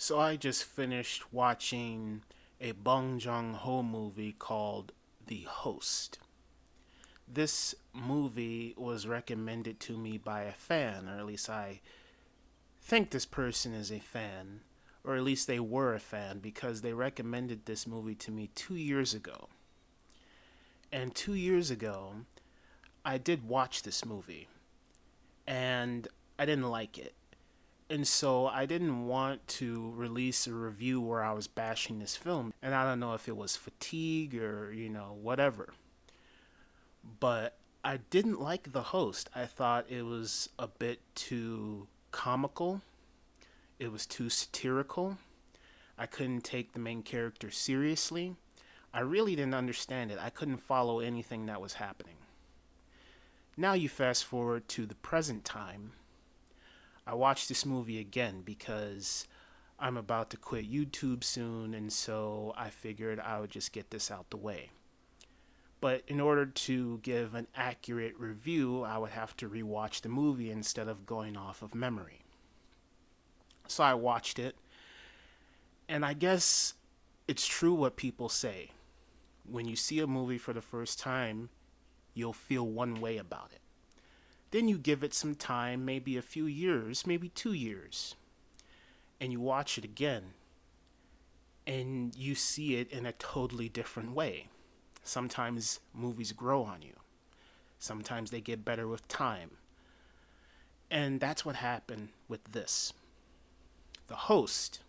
So I just finished watching a Bong Jong-Ho movie called The Host. This movie was recommended to me by a fan, or at least I think this person is a fan, or at least they were a fan because they recommended this movie to me 2 years ago. And 2 years ago, I did watch this movie, and I didn't like it. And so I didn't want to release a review where I was bashing this film. And I don't know if it was fatigue or, whatever. But I didn't like The Host. I thought it was a bit too comical. It was too satirical. I couldn't take the main character seriously. I really didn't understand it. I couldn't follow anything that was happening. Now you fast forward to the present time. I watched this movie again because I'm about to quit YouTube soon, and so I figured I would just get this out the way. But in order to give an accurate review, I would have to rewatch the movie instead of going off of memory. So I watched it, and I guess it's true what people say. When you see a movie for the first time, you'll feel one way about it. Then you give it some time, maybe a few years, maybe 2 years, and you watch it again, and you see it in a totally different way. Sometimes movies grow on you. Sometimes they get better with time. And that's what happened with this. The Host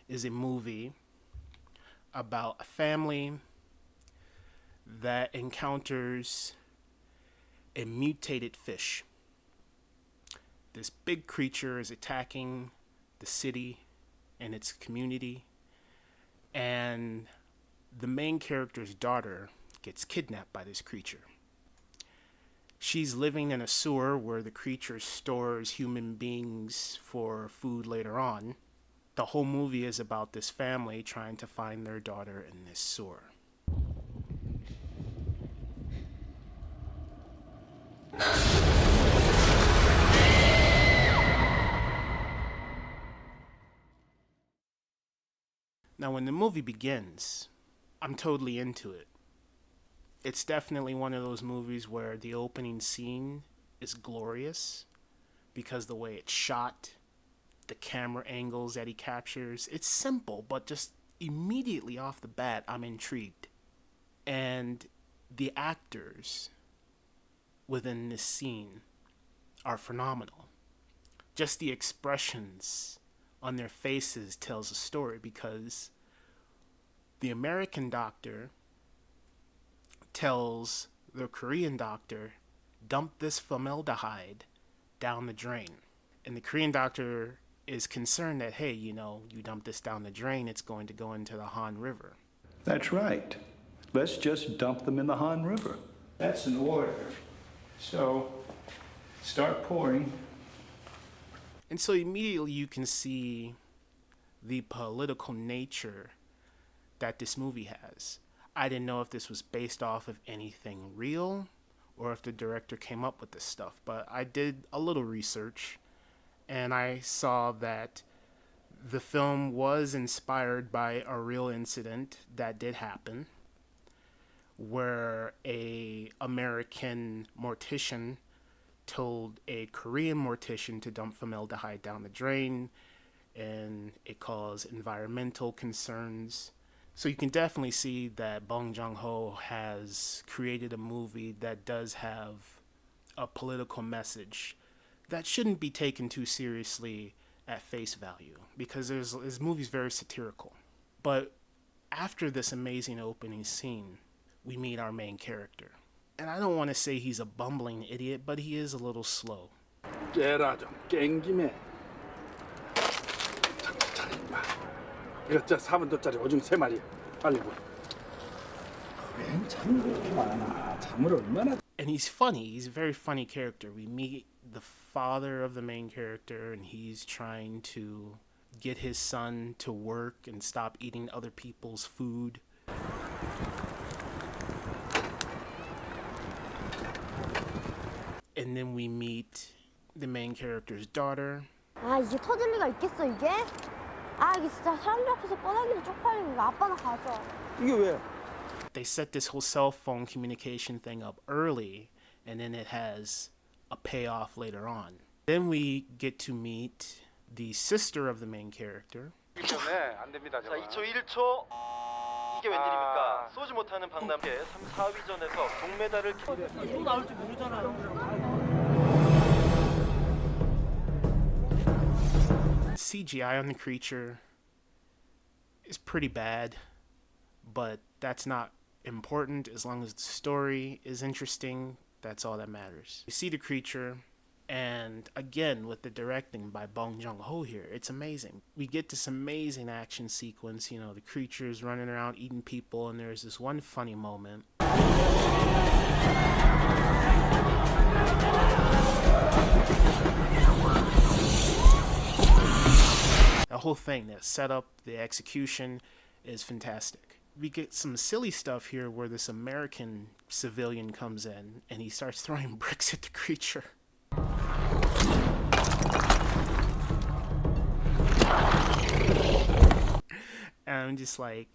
is a movie about a family that encounters a mutated fish. This big creature is attacking the city and its community, and the main character's daughter gets kidnapped by this creature. She's living in a sewer where the creature stores human beings for food later on. The whole movie is about this family trying to find their daughter in this sewer. Now, when the movie begins, I'm totally into it. It's definitely one of those movies where the opening scene is glorious because the way it's shot, the camera angles that he captures, it's simple, but just immediately off the bat, I'm intrigued. And the actors within this scene are phenomenal. Just the expressions on their faces tells a story because the American doctor tells the Korean doctor, dump this formaldehyde down the drain. And the Korean doctor is concerned that, hey, you dump this down the drain, it's going to go into the Han River. That's right. Let's just dump them in the Han River. That's an order. So, start pouring. And so immediately you can see the political nature that this movie has. I didn't know if this was based off of anything real or if the director came up with this stuff, but I did a little research and I saw that the film was inspired by a real incident that did happen where a American mortician told a Korean mortician to dump formaldehyde down the drain, and it caused environmental concerns. So you can definitely see that Bong Joon-ho has created a movie that does have a political message that shouldn't be taken too seriously at face value because this movie's very satirical. But after this amazing opening scene, we meet our main character. And I don't want to say he's a bumbling idiot, but he is a little slow. 깨라 좀 깽김에 차려 임마 이거 저 4분도짜리 오줌 3마리 빨리 뭐 웬 참으로 이렇게 많아 참으로 얼마나. And he's funny. He's a very funny character. We meet the father of the main character, and he's trying to get his son to work and stop eating other people's food. And then we meet the main character's daughter. 아, 이게 터질 리가 있겠어, 이게? 아, 이게 진짜 사람들 앞에서 꺼내기도 쪽팔리고 아빠나 가져. 이게 왜? They set this whole cell phone communication thing up early, and then it has a payoff later on. Then we get to meet the sister of the main character. 때문에 안 됩니다. 자, 2초 1초. 이게 웬일입니까? 쏘지 못하는 박남계 3, 4위전에서 동메달을 또 나올지 CGI on the creature is pretty bad, but that's not important as long as the story is interesting. That's all that matters. You see the creature, and again with the directing by Bong Jong-Ho here, it's amazing. We get this amazing action sequence, you know, the creature's running around eating people, and there's this one funny moment. The whole thing, the setup, the execution is fantastic. We get some silly stuff here where this American civilian comes in and he starts throwing bricks at the creature. And I'm just like,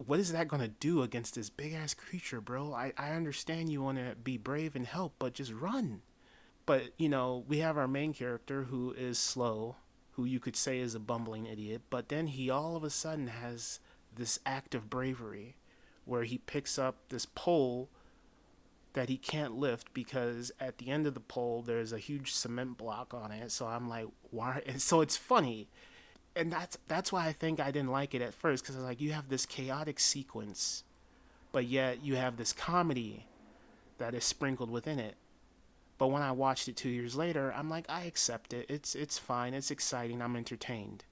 what is that going to do against this big ass creature, bro? I understand you want to be brave and help, but just run. But, you know, we have our main character who is slow, who you could say is a bumbling idiot, but then he all of a sudden has this act of bravery where he picks up this pole that he can't lift because at the end of the pole there's a huge cement block on it. So I'm like, why? And so it's funny. And that's why I think I didn't like it at first, because I was like, you have this chaotic sequence, but yet you have this comedy that is sprinkled within it. But when I watched it 2 years later, I'm like, I accept it. It's fine. It's exciting. I'm entertained.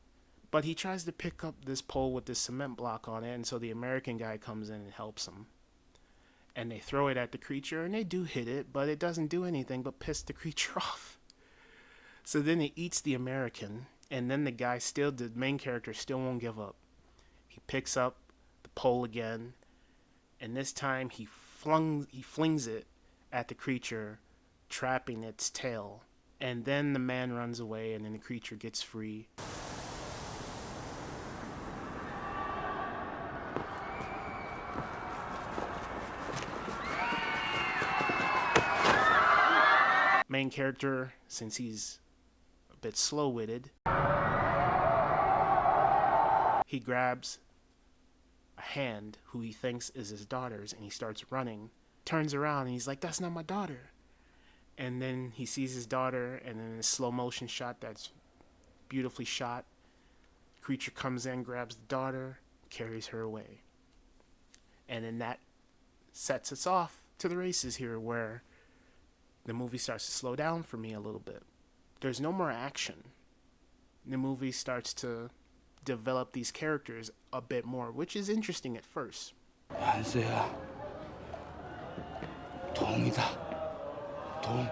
But he tries to pick up this pole with this cement block on it, and so the American guy comes in and helps him. And they throw it at the creature, and they do hit it, but it doesn't do anything but piss the creature off. So then it eats the American, and then the main character still won't give up. He picks up the pole again, and this time he flings it at the creature, trapping its tail. And then the man runs away, and then the creature gets free. Main character, since he's a bit slow-witted, he grabs a hand who he thinks is his daughter's, and he starts running. Turns around and he's like, that's not my daughter. And then he sees his daughter, and then a slow motion shot that's beautifully shot. Creature comes in, grabs the daughter, carries her away. And then that sets us off to the races here, where the movie starts to slow down for me a little bit. There's no more action. The movie starts to develop these characters a bit more, which is interesting at first. 안세야, 동이다. 동.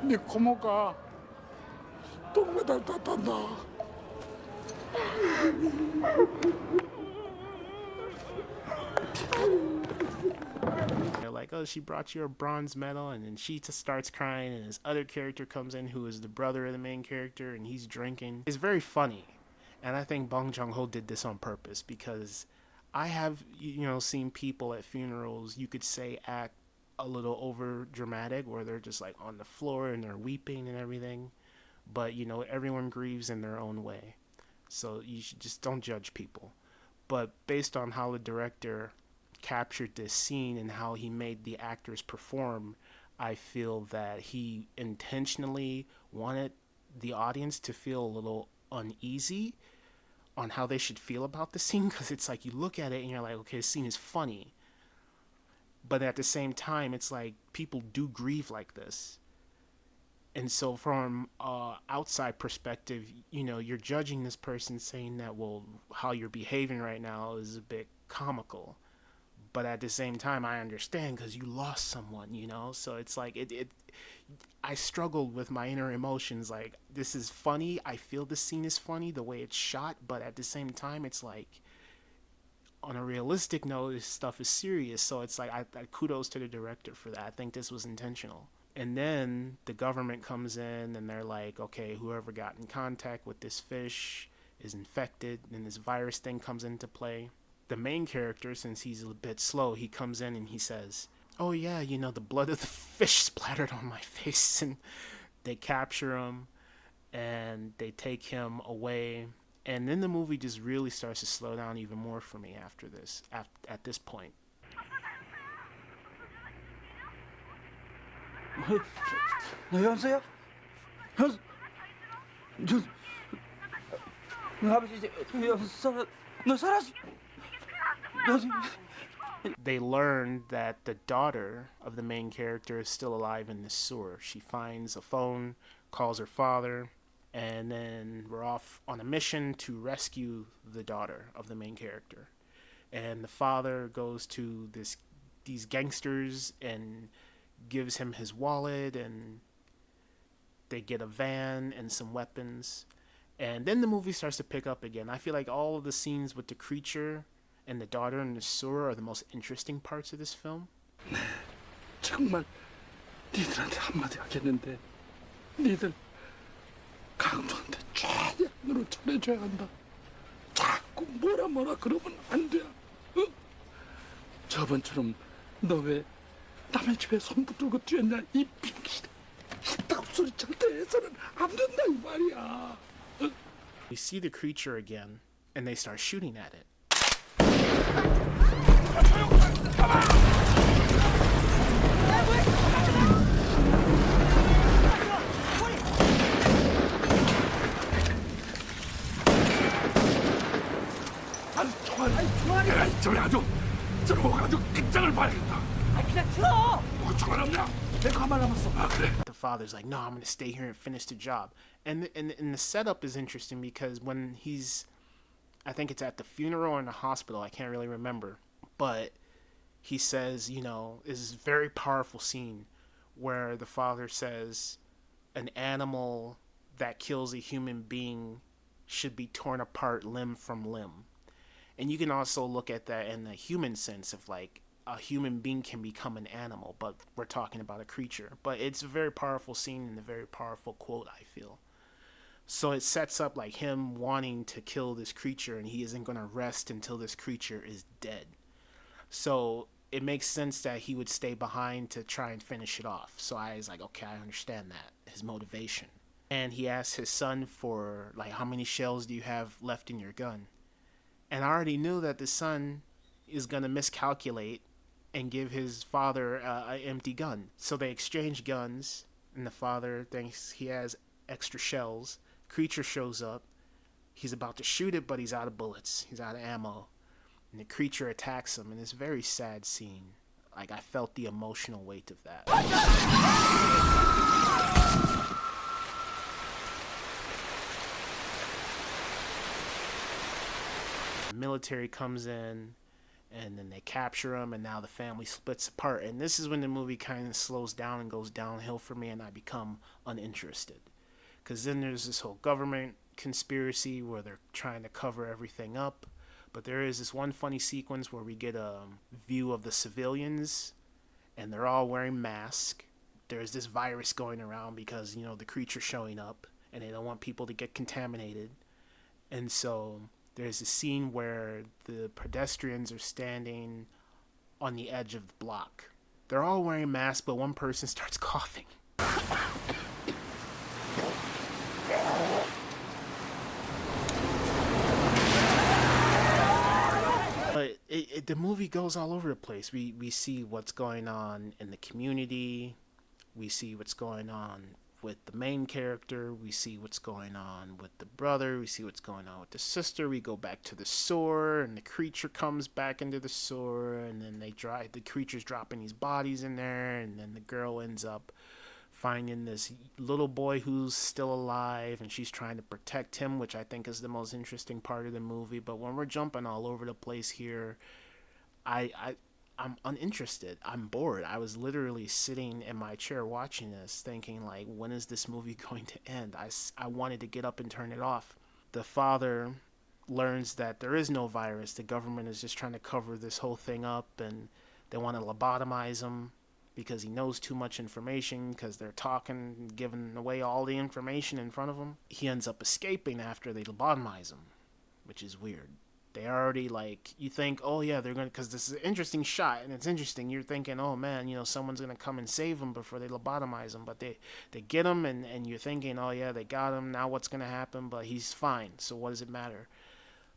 네 고모가 동메달 땄단다. They're like, oh, she brought you a bronze medal, and then she just starts crying, and this other character comes in who is the brother of the main character, and he's drinking. It's very funny, and I think Bong Joon-ho did this on purpose, because I have, seen people at funerals, you could say, act a little over dramatic, where they're just like on the floor and they're weeping and everything, but everyone grieves in their own way, so you should just don't judge people. But based on how the director captured this scene and how he made the actors perform, I feel that he intentionally wanted the audience to feel a little uneasy on how they should feel about the scene, because it's like you look at it and you're like, okay, this scene is funny, but at the same time it's like people do grieve like this. And so from outside perspective, you're judging this person, saying that, well, how you're behaving right now is a bit comical. But at the same time, I understand, because you lost someone, So it's like, I struggled with my inner emotions. Like, this is funny. I feel the scene is funny, the way it's shot. But at the same time, it's like, on a realistic note, this stuff is serious. So it's like, I kudos to the director for that. I think this was intentional. And then the government comes in and they're like, okay, whoever got in contact with this fish is infected, and this virus thing comes into play. The main character, since he's a bit slow, he comes in and he says, "Oh yeah, you know, the blood of the fish splattered on my face," and they capture him and they take him away. And then the movie just really starts to slow down even more for me after this, at this point. 현수야? 현수, 너 아버지 현수, 너 살았어? They learn that the daughter of the main character is still alive in this sewer. She finds a phone, calls her father, and then we're off on a mission to rescue the daughter of the main character. And the father goes to these gangsters and gives him his wallet, and they get a van and some weapons. And then the movie starts to pick up again. I feel like all of the scenes with the creature and the daughter in the sewer are the most interesting parts of this film. 정말 니들한테 한마디 하겠는데 니들 강도한테 최대한으로 잘해줘야 한다. 자꾸 뭐라 그러면 안 돼. 어? 저번처럼 너 왜 남의 집에 손 붙들고 뛰었냐 이 빙신. 이따구 소리 절대 해서는 안 된다 이 말이야. We see the creature again, and they start shooting at it. 내가 이쪽에 아주 들어가지고 끝장을 봐야겠다. 그냥 들어. 뭐 총알 없냐? 내가 가만 남았어. 아 그래. The father's like, "No, I'm going to stay here and finish the job." And the setup is interesting because when he's, I think it's at the funeral or in the hospital, I can't really remember, but he says, you know, is a very powerful scene where the father says an animal that kills a human being should be torn apart limb from limb. And you can also look at that in the human sense of like a human being can become an animal, but we're talking about a creature. But it's a very powerful scene and a very powerful quote, I feel. So it sets up like him wanting to kill this creature, and he isn't going to rest until this creature is dead. So it makes sense that he would stay behind to try and finish it off. So I was like, okay, I understand that, his motivation. And he asks his son for like, how many shells do you have left in your gun? And I already knew that the son is going to miscalculate and give his father an empty gun. So they exchange guns, and the father thinks he has extra shells. Creature shows up. He's about to shoot it, but he's out of bullets. He's out of ammo. And the creature attacks him, and it's a very sad scene. Like, I felt the emotional weight of that. The military comes in, and then they capture him, and now the family splits apart. And this is when the movie kind of slows down and goes downhill for me, and I become uninterested. Because then there's this whole government conspiracy where they're trying to cover everything up. But there is this one funny sequence where we get a view of the civilians, and they're all wearing masks. There's this virus going around because, you know, the creature's showing up, and they don't want people to get contaminated. And so there's a scene where the pedestrians are standing on the edge of the block. They're all wearing masks, but one person starts coughing. But the movie goes all over the place. We see what's going on in the community. We see what's going on with the main character. We see what's going on with the brother. We see what's going on with the sister. We go back to the sewer, and the creature comes back into the sewer, and then the creature's dropping these bodies in there, and then the girl ends up finding this little boy who's still alive, and she's trying to protect him, which I think is the most interesting part of the movie. But when we're jumping all over the place here, I'm uninterested. I'm bored. I was literally sitting in my chair watching this thinking, like, when is this movie going to end? I wanted to get up and turn it off. The father learns that there is no virus. The government is just trying to cover this whole thing up, and they want to lobotomize him because he knows too much information, because they're talking, giving away all the information in front of him. He ends up escaping after they lobotomize him. which is weird. They already, like, you think, oh yeah, they're gonna, because this is an interesting shot, and it's interesting. You're thinking, oh man, someone's gonna come and save him before they lobotomize him. But they get him, and you're thinking, oh yeah, they got him. Now what's gonna happen? But he's fine. So what does it matter?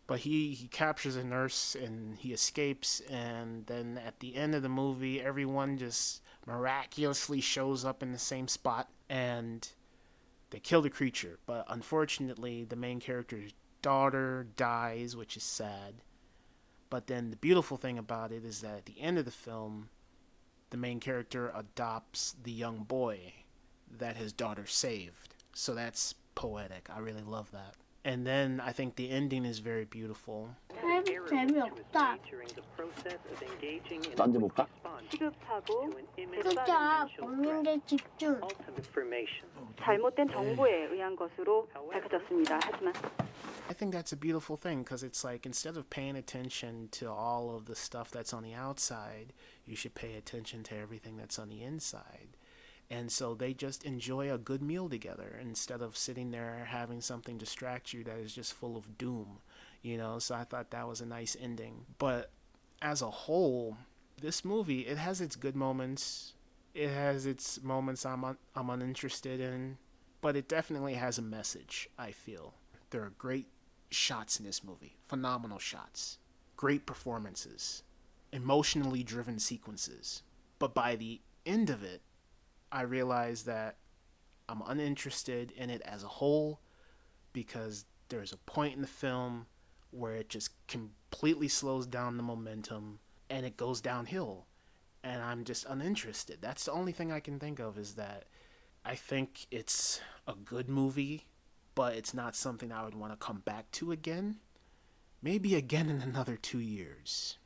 But he captures a nurse and he escapes, and then at the end of the movie, everyone just miraculously shows up in the same spot, and they kill the creature. But unfortunately, the main character's daughter dies, which is sad. But then the beautiful thing about it is that at the end of the film, the main character adopts the young boy that his daughter saved. So that's poetic. I really love that. And then I think the ending is very beautiful. 재미없다. 던져볼까? 시급하고 글자 없는데 집중. 잘못된 정보에 의한 것으로 밝혀졌습니다. 하지만 I think that's a beautiful thing, because it's like, instead of paying attention to all of the stuff that's on the outside, you should pay attention to everything that's on the inside. And so they just enjoy a good meal together instead of sitting there having something distract you that is just full of doom, So I thought that was a nice ending. But as a whole, this movie, it has its good moments. It has its moments I'm uninterested in, but it definitely has a message, I feel. There are great shots in this movie, phenomenal shots, great performances, emotionally driven sequences. But by the end of it, I realized that I'm uninterested in it as a whole, because there's a point in the film where it just completely slows down the momentum and it goes downhill, and I'm just uninterested. That's the only thing I can think of, is that I think it's a good movie, but it's not something I would want to come back to again. Maybe again in another 2 years.